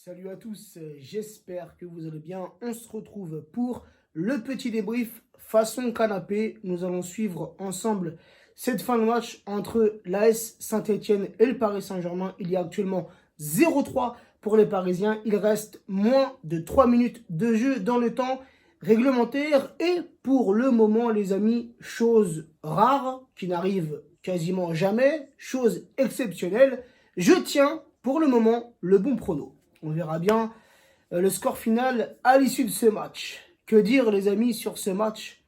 Salut à tous, j'espère que vous allez bien. On se retrouve pour le petit débrief façon canapé. Nous allons suivre ensemble cette fin de match entre l'AS Saint-Etienne et le Paris Saint-Germain. Il y a actuellement 0-3 pour les Parisiens. Il reste moins de 3 minutes de jeu dans le temps réglementaire. Et pour le moment, les amis, chose rare qui n'arrive quasiment jamais, chose exceptionnelle, je tiens pour le moment le bon prono. On verra bien le score final à l'issue de ce match. Que dire les amis sur ce match?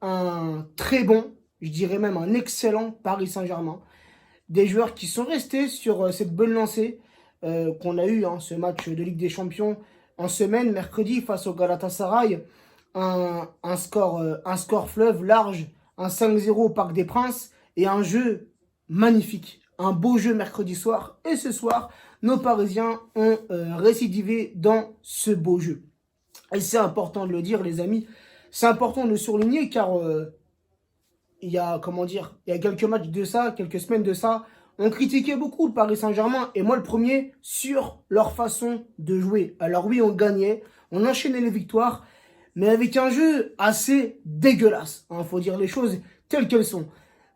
Un très bon, je dirais même un excellent Paris Saint-Germain. Des joueurs qui sont restés sur cette bonne lancée qu'on a eu, ce match de Ligue des Champions en semaine, mercredi face au Galatasaray. Un score fleuve large, un 5-0 au Parc des Princes et un jeu magnifique. Un beau jeu mercredi soir et ce soir, nos Parisiens ont récidivé dans ce beau jeu. Et c'est important de le dire, les amis. C'est important de le souligner car il y a quelques matchs de ça, quelques semaines de ça, on critiquait beaucoup le Paris Saint-Germain et moi le premier sur leur façon de jouer. Alors oui, on gagnait, on enchaînait les victoires, mais avec un jeu assez dégueulasse. Faut dire les choses telles qu'elles sont.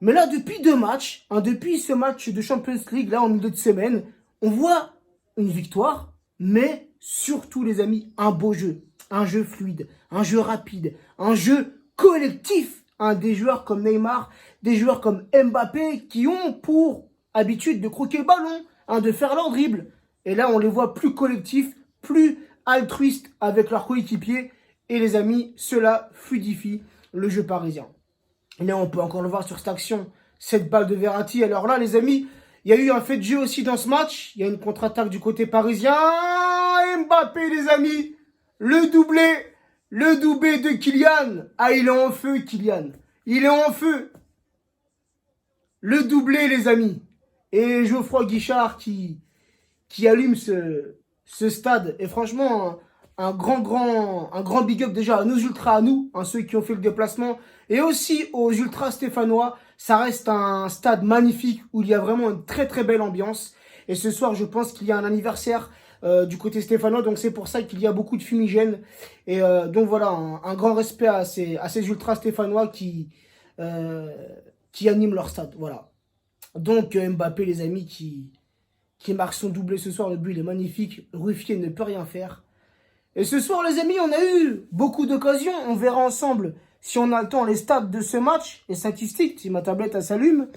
Mais là, depuis deux matchs, depuis ce match de Champions League, là, en milieu de semaine, on voit une victoire, mais surtout, les amis, un beau jeu. Un jeu fluide, un jeu rapide, un jeu collectif. Des joueurs comme Neymar, des joueurs comme Mbappé, qui ont pour habitude de croquer le ballon, de faire leur dribble. Et là, on les voit plus collectifs, plus altruistes avec leurs coéquipiers. Et les amis, cela fluidifie le jeu parisien. Et là, on peut encore le voir sur cette action, cette balle de Verratti. Alors là, les amis, il y a eu un fait de jeu aussi dans ce match. Il y a une contre-attaque du côté parisien. Mbappé, les amis, le doublé de Kylian. Ah, il est en feu, Kylian. Il est en feu. Le doublé, les amis. Et Geoffroy Guichard qui allume ce stade. Et franchement, un grand big up déjà à nos ultras, à nous, ceux qui ont fait le déplacement, et aussi aux ultras stéphanois. Ça reste un stade magnifique où il y a vraiment une très très belle ambiance. Et ce soir, je pense qu'il y a un anniversaire du côté stéphanois, donc c'est pour ça qu'il y a beaucoup de fumigènes. Et donc voilà, un grand respect à ces ultras stéphanois qui animent leur stade. Voilà. Donc Mbappé, les amis, qui marque son doublé ce soir, le but il est magnifique. Ruffier ne peut rien faire. Et ce soir, les amis, on a eu beaucoup d'occasions. On verra ensemble, si on a le temps, les stats de ce match, les statistiques, si ma tablette s'allume.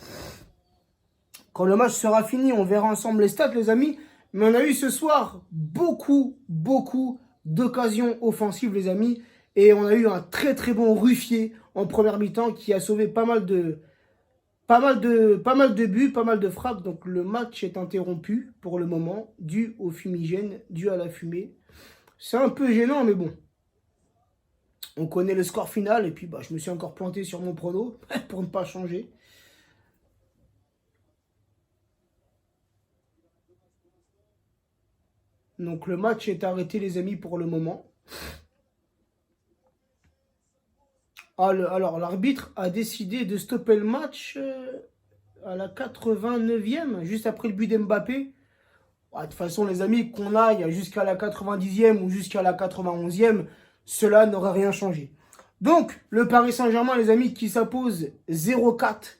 Quand le match sera fini, on verra ensemble les stats, les amis. Mais on a eu ce soir beaucoup d'occasions offensives, les amis. Et on a eu un très très bon Ruffier en première mi-temps qui a sauvé pas mal de buts, pas mal de frappes. Donc le match est interrompu pour le moment, dû au fumigène, dû à la fumée. C'est un peu gênant, mais bon. On connaît le score final. Et puis, je me suis encore planté sur mon prono pour ne pas changer. Donc, le match est arrêté, les amis, pour le moment. Alors, l'arbitre a décidé de stopper le match à la 89e, juste après le but d'Mbappé. De toute façon, les amis, qu'on aille jusqu'à la 90e ou jusqu'à la 91e, cela n'aurait rien changé. Donc, le Paris Saint-Germain, les amis, qui s'impose 0-4.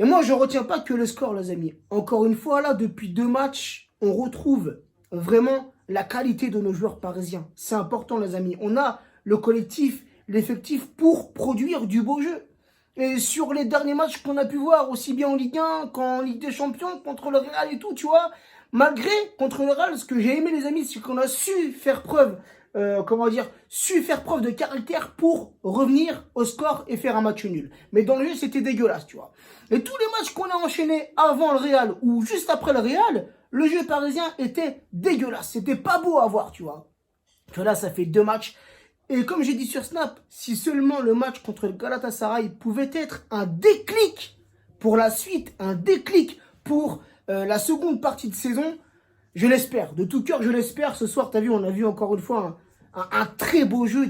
Et moi, je ne retiens pas que le score, les amis. Encore une fois, là, depuis deux matchs, on retrouve vraiment la qualité de nos joueurs parisiens. C'est important, les amis. On a le collectif, l'effectif pour produire du beau jeu. Et sur les derniers matchs qu'on a pu voir, aussi bien en Ligue 1 qu'en Ligue des Champions, contre le Real et tout, tu vois, malgré contre le Real, ce que j'ai aimé, les amis, c'est qu'on a su faire preuve, de caractère pour revenir au score et faire un match nul. Mais dans le jeu, c'était dégueulasse, tu vois. Et tous les matchs qu'on a enchaînés avant le Real ou juste après le Real, le jeu parisien était dégueulasse. C'était pas beau à voir, tu vois. Que là, ça fait deux matchs. Et comme j'ai dit sur Snap, si seulement le match contre le Galatasaray pouvait être un déclic pour la suite, un déclic pour la seconde partie de saison, je l'espère. De tout cœur, je l'espère. Ce soir, tu as vu, on a vu encore une fois un très beau jeu,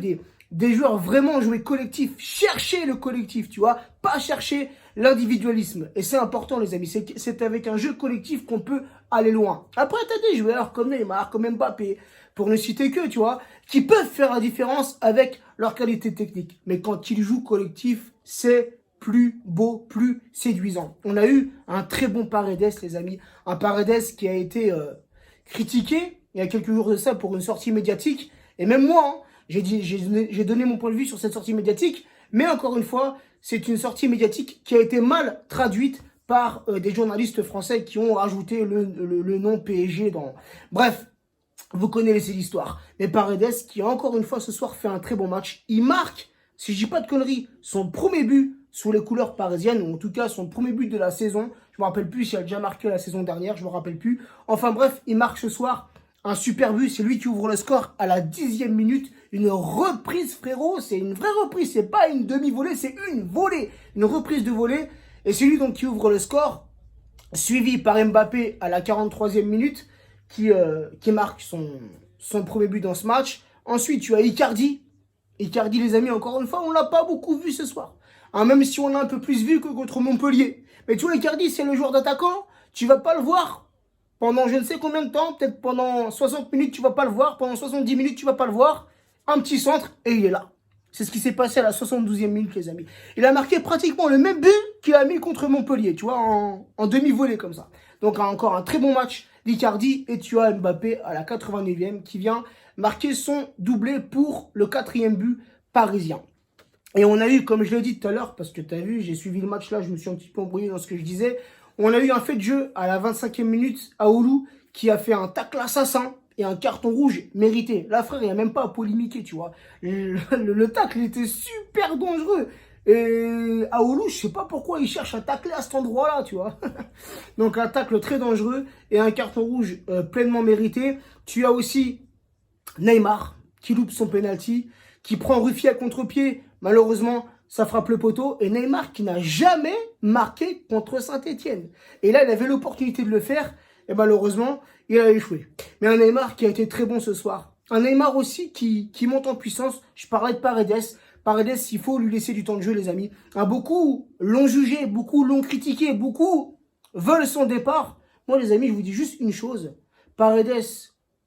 des joueurs vraiment jouer collectif, chercher le collectif, tu vois, pas chercher l'individualisme. Et c'est important, les amis, c'est avec un jeu collectif qu'on peut aller loin. Après, tu as des joueurs comme Neymar, comme Mbappé, pour ne citer que, tu vois, qui peuvent faire la différence avec leur qualité technique. Mais quand ils jouent collectif, c'est plus beau, plus séduisant. On a eu un très bon Paredes, les amis. Un Paredes qui a été critiqué il y a quelques jours de ça pour une sortie médiatique. Et même moi, hein, j'ai donné mon point de vue sur cette sortie médiatique. Mais encore une fois, c'est une sortie médiatique qui a été mal traduite par des journalistes français qui ont rajouté le nom PSG dans... Bref, vous connaissez l'histoire. Mais Paredes, qui encore une fois ce soir fait un très bon match, il marque, si je dis pas de conneries, son premier but sous les couleurs parisiennes, ou en tout cas son premier but de la saison. Je me rappelle plus s'il a déjà marqué la saison dernière, je me rappelle plus. Enfin bref, il marque ce soir un super but, c'est lui qui ouvre le score à la 10e minute. Une reprise, frérot, c'est une vraie reprise, c'est pas une demi-volée, c'est une volée, une reprise de volée. Et c'est lui donc qui ouvre le score, suivi par Mbappé à la 43e minute, qui marque son premier but dans ce match. Ensuite, tu as Icardi. Icardi, les amis, encore une fois, on l'a pas beaucoup vu ce soir. Hein, même si on l'a un peu plus vu que contre Montpellier. Mais tu vois, Icardi, c'est le joueur d'attaquant, tu vas pas le voir pendant je ne sais combien de temps, peut-être pendant 60 minutes, tu vas pas le voir, pendant 70 minutes, tu vas pas le voir. Un petit centre, et il est là. C'est ce qui s'est passé à la 72e minute, les amis. Il a marqué pratiquement le même but qu'il a mis contre Montpellier, tu vois, en demi-volée comme ça. Donc, encore un très bon match d'Icardi. Et tu as Mbappé à la 89e qui vient marquer son doublé pour le 4e but parisien. Et on a eu, comme je l'ai dit tout à l'heure, parce que tu as vu, j'ai suivi le match là, je me suis un petit peu embrouillé dans ce que je disais. On a eu un fait de jeu à la 25e minute à Oulu qui a fait un assassin et un carton rouge mérité. Là, frère, il n'y a même pas à polémiquer, tu vois. Le tacle, il était super dangereux. Et à Oulu, je sais pas pourquoi il cherche à tacler à cet endroit-là, tu vois. Donc, un tacle très dangereux et un carton rouge pleinement mérité. Tu as aussi Neymar qui loupe son penalty, qui prend Ruffier à contre-pied. Malheureusement, ça frappe le poteau. Et Neymar qui n'a jamais marqué contre Saint-Etienne. Et là, il avait l'opportunité de le faire. Et malheureusement, il a échoué. Mais un Neymar qui a été très bon ce soir. Un Neymar aussi qui monte en puissance. Je parlais de Paredes. Paredes, il faut lui laisser du temps de jeu, les amis. Beaucoup l'ont jugé, beaucoup l'ont critiqué, beaucoup veulent son départ. Moi, les amis, je vous dis juste une chose. Paredes,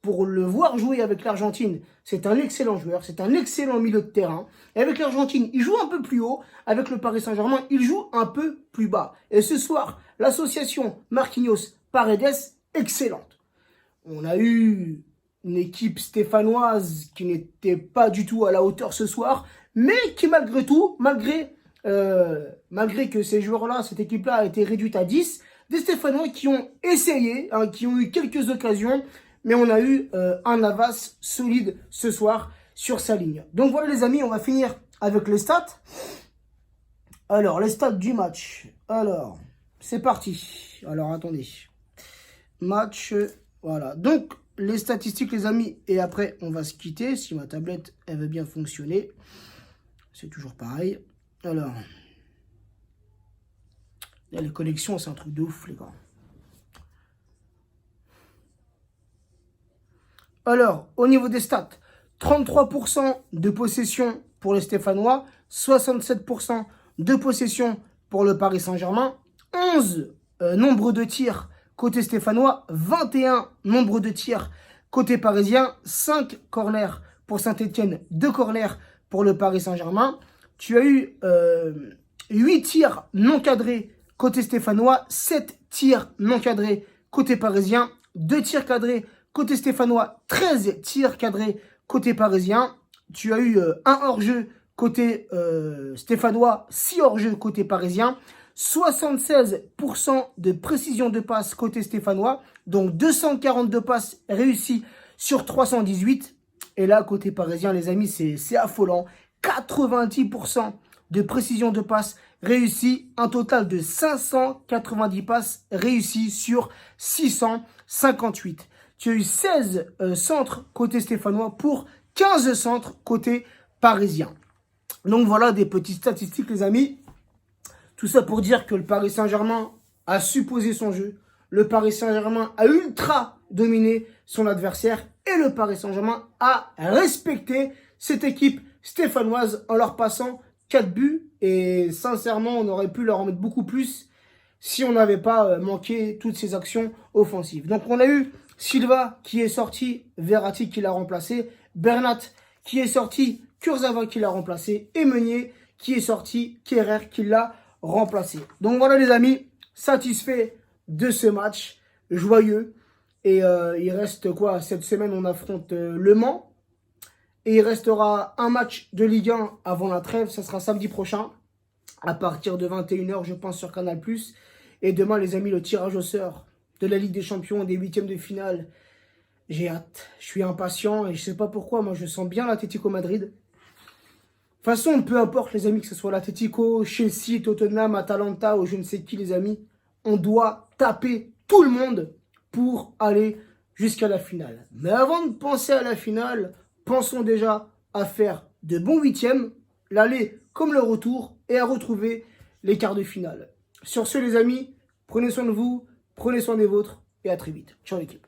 pour le voir jouer avec l'Argentine, c'est un excellent joueur, c'est un excellent milieu de terrain. Et avec l'Argentine, il joue un peu plus haut. Avec le Paris Saint-Germain, il joue un peu plus bas. Et ce soir, l'association Marquinhos-Paredes, excellente. On a eu une équipe stéphanoise qui n'était pas du tout à la hauteur ce soir, mais qui malgré tout, malgré que ces joueurs-là, cette équipe-là a été réduite à 10, des Stéphanois qui ont essayé, hein, qui ont eu quelques occasions, mais on a eu un Navas solide ce soir sur sa ligne. Donc voilà les amis, on va finir avec les stats. Alors, les stats du match. Alors, c'est parti. Alors, attendez. Match, voilà. Donc, les statistiques les amis, et après on va se quitter, si ma tablette elle veut bien fonctionner. C'est toujours pareil. Alors, là, les connexions, c'est un truc de ouf les gars. Alors, au niveau des stats, 33% de possession pour les Stéphanois, 67% de possession pour le Paris Saint-Germain, 11 nombre de tirs côté stéphanois, 21 nombre de tirs côté parisien, 5 corners pour Saint-Etienne, 2 corners pour le Paris Saint-Germain. Tu as eu 8 tirs non cadrés côté stéphanois, 7 tirs non cadrés côté parisien, 2 tirs cadrés côté stéphanois, 13 tirs cadrés côté parisien. Tu as eu un hors-jeu côté stéphanois, 6 hors-jeu côté parisien. 76% de précision de passe côté stéphanois. Donc 242 passes réussies sur 318. Et là, côté parisien, les amis, c'est affolant. 90% de précision de passe réussie. Un total de 590 passes réussies sur 658. Tu as eu 16 centres côté stéphanois pour 15 centres côté parisien. Donc voilà des petites statistiques les amis. Tout ça pour dire que le Paris Saint-Germain a su poser son jeu. Le Paris Saint-Germain a ultra dominé son adversaire. Et le Paris Saint-Germain a respecté cette équipe stéphanoise en leur passant 4 buts. Et sincèrement, on aurait pu leur en mettre beaucoup plus si on n'avait pas manqué toutes ces actions offensives. Donc on a eu Silva qui est sorti, Verratti qui l'a remplacé, Bernat qui est sorti, Kurzawa qui l'a remplacé, et Meunier qui est sorti, Kerrer qui l'a remplacé. Donc voilà les amis, satisfait de ce match, joyeux. Et il reste quoi? Cette semaine on affronte Le Mans. Et il restera un match de Ligue 1 avant la trêve, ça sera samedi prochain, à partir de 21 h, je pense, sur Canal+. Et demain, les amis, le tirage au sort de la Ligue des Champions, des huitièmes de finale. J'ai hâte, je suis impatient et je sais pas pourquoi, moi je sens bien l'Atlético Madrid. De toute façon, peu importe les amis, que ce soit l'Atlético, Chelsea, Tottenham, Atalanta ou je ne sais qui les amis, on doit taper tout le monde pour aller jusqu'à la finale. Mais avant de penser à la finale, pensons déjà à faire de bons huitièmes, l'aller comme le retour et à retrouver les quarts de finale. Sur ce les amis, prenez soin de vous, prenez soin des vôtres et à très vite. Ciao l'équipe.